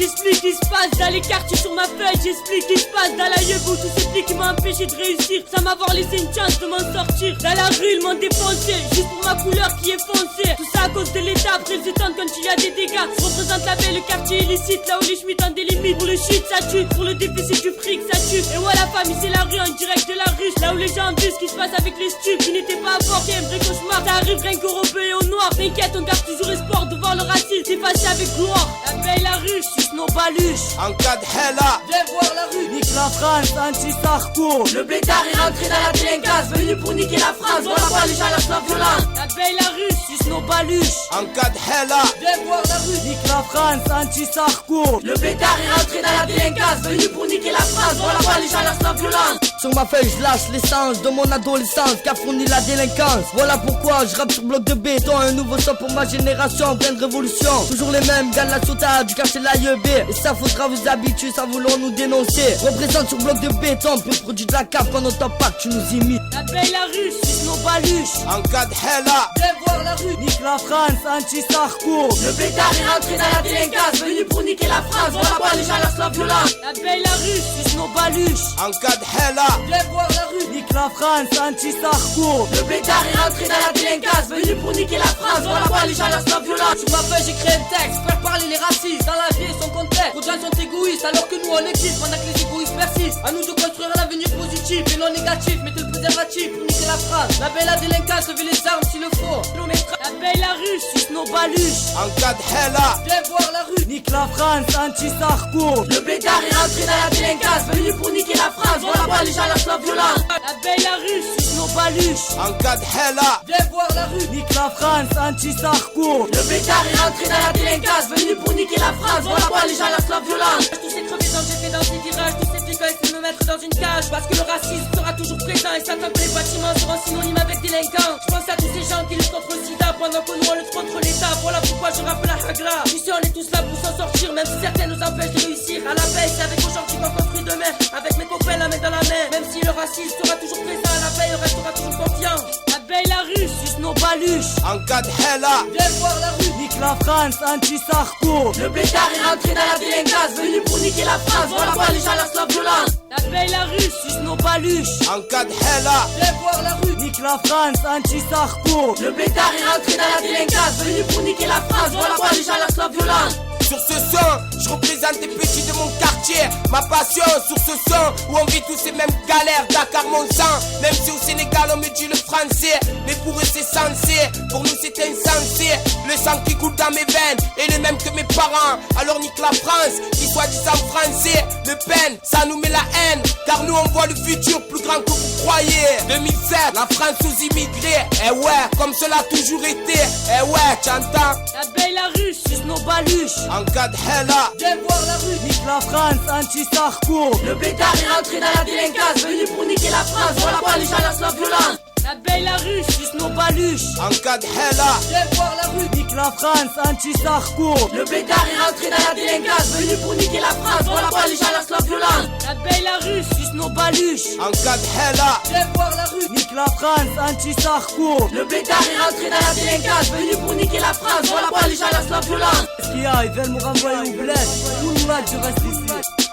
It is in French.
j'explique ce qui se passe dans les quartiers sur ma feuille. J'explique ce qui se passe dans la Yebo. Tous ces flics qui m'ont empêché de réussir, sans m'avoir laissé une chance de m'en sortir. Dans la rue ils m'ont défoncé, juste pour ma couleur qui est foncée. Tout ça à cause de l'état, après ils étonnent quand il y a des dégâts. Je représente la ville, le quartier illicite, là où les schmitts ont des limites. Pour le shit ça tue, pour le déficit du fric ça tue. Et ouais la famille c'est la rue, en direct de la ruche. Là où les gens vivent ce qui se passe avec les stupes qui n'étaient pas apportés. Un vrai cauchemar, ça arrive rien qu'aux Européens et aux Noirs. T'inquiète, on garde toujours espoir de voir le racisme s'effacer avec gloire. La belle la rue, suce nos baluches. En cas de hella, viens voir la rue. Nique la France, anti-Sarko. Le blétard est rentré dans la délinquance, venu pour niquer la France. Voilà pas les gens la sont violents. La belle la rue, suce nos baluches. en cas de hella, Viens voir la rue. Nique la France, anti-Sarko. Le blétard est rentré dans la délinquance, venu pour niquer la France. Voilà pas les gens la sont violents. Sur ma feuille je lâche l'essence de mon adolescence qui a fourni la délinquance. Voilà pourquoi je rappe sur bloc de béton. Un nouveau son pour ma génération, pleine de révolution. Toujours les mêmes gars de la sautage, du quartier de la YB. Et ça faudra vous habituer, ça voulons nous dénoncer. Représente sur bloc de béton, plus produit de la cape quand on t'en pas que tu nous imites. La belle la rue, suce nos baluches. en cas de hella, Viens voir la rue. Nique la France, anti-Sarko. Le blétard est rentré dans la délinquance, venu pour niquer la France. Voilà pas les gens la sont violents. La belle la rue, suce nos baluches. en cas de hella, Viens voir la rue. Nique la France, anti-Sarko. Le blétard est rentré dans la délinquance, venu pour niquer la France. Voilà pas les gens la sont violents. Sur ma feuille j'ai créé un texte, faire parler les racistes. Dans la vie et son contexte, trop de gens sont égoïstes alors que nous on existe pendant que les égoïstes persistent. À nous de construire un avenir positif et non négatif. Mettez le préservatif pour niquer la France. La belle la délinquance, levez les armes s'il le faut. La belle la rue, suce nos baluches. en cas de hella, Viens voir la rue. Nique la France, anti-Sarko. Le blétard est rentré dans la délinquance, venu pour niquer la France. Voilà pas les gens la sont violents. La belle la rue, suce nos baluches. en cas de hella, Viens voir la rue. Nique la France, anti-Sarko. Le blétard est rentré dans la délinquance, venu pour niquer la France. Voilà pas les gens la sont violents. Tous ces crevaisons j'ai fait dans ces virages, tous ces flics ont essayé de me mettre dans une cage. Parce que le racisme sera toujours présent et ça fait que les bâtiments seront synonymes avec délinquants. Je pense à tous ces gens qui luttent contre le sida pendant que nous on lutte contre l'État. Voilà pourquoi je rappe la hagra. Tu sais on est tous là pour s'en sortir, même si certains nous empêchent de réussir. À la paix, c'est avec aujourd'hui qu'on construit demain. Avec mes copains la main dans la main. Même si le racisme sera toujours présent, à la paix il restera toujours confiant. La belle la rue, suce nos baluches. en cas de hella, Viens voir la rue. Nique la France, anti-Sarko. Le blétard est rentré dans la délinquance, venu pour niquer la France. Voilà pas les gens la sont violents. La belle la rue, suce nos baluches. en cas de hella, Viens voir la rue. Nique la France, anti-Sarko. Le blétard est rentré dans la délinquance, venu pour niquer la France. Voilà pas les gens la sont violents. sur ce son, je représente les petits de mon quartier. Ma passion sur ce son où on vit tous ces mêmes galères. Dakar mon sang, même si au Sénégal on me dit le français. Mais pour eux c'est censé, pour nous c'est insensé. Le sang qui coule dans mes veines est le même que mes parents. Alors nique la France, qui soit disant français. Le Pen, ça nous met la haine. Car nous on voit le futur plus grand que vous croyez. 2007, la France aux immigrés. Eh ouais, comme cela a toujours été. Eh ouais, t'entends? La belle la rue, suce nos baluches. En cas de hella, Viens voir la rue. Nique la France, anti-Sarko. Le blétard est rentré dans la délinquance, venu pour niquer la France. Voilà pas les gens la sont violents. La belle la rue, suce nos baluches. en cas de hella, Viens voir la rue. Nique la France, anti-Sarko. Le blétard est rentré dans la délinquance, venu pour niquer la France. Voilà pas les gens la sont violents. La belle la rue, suce nos baluches. en cas de hella, Viens voir la rue. Nique la France, anti-Sarko. Le blétard est rentré dans la délinquance, venu pour niquer la France. Voilà pas les gens la sont violents. Qu'est-ce qu'il y a? Ils veulent me renvoyer au bled. Tout le match, je reste ici.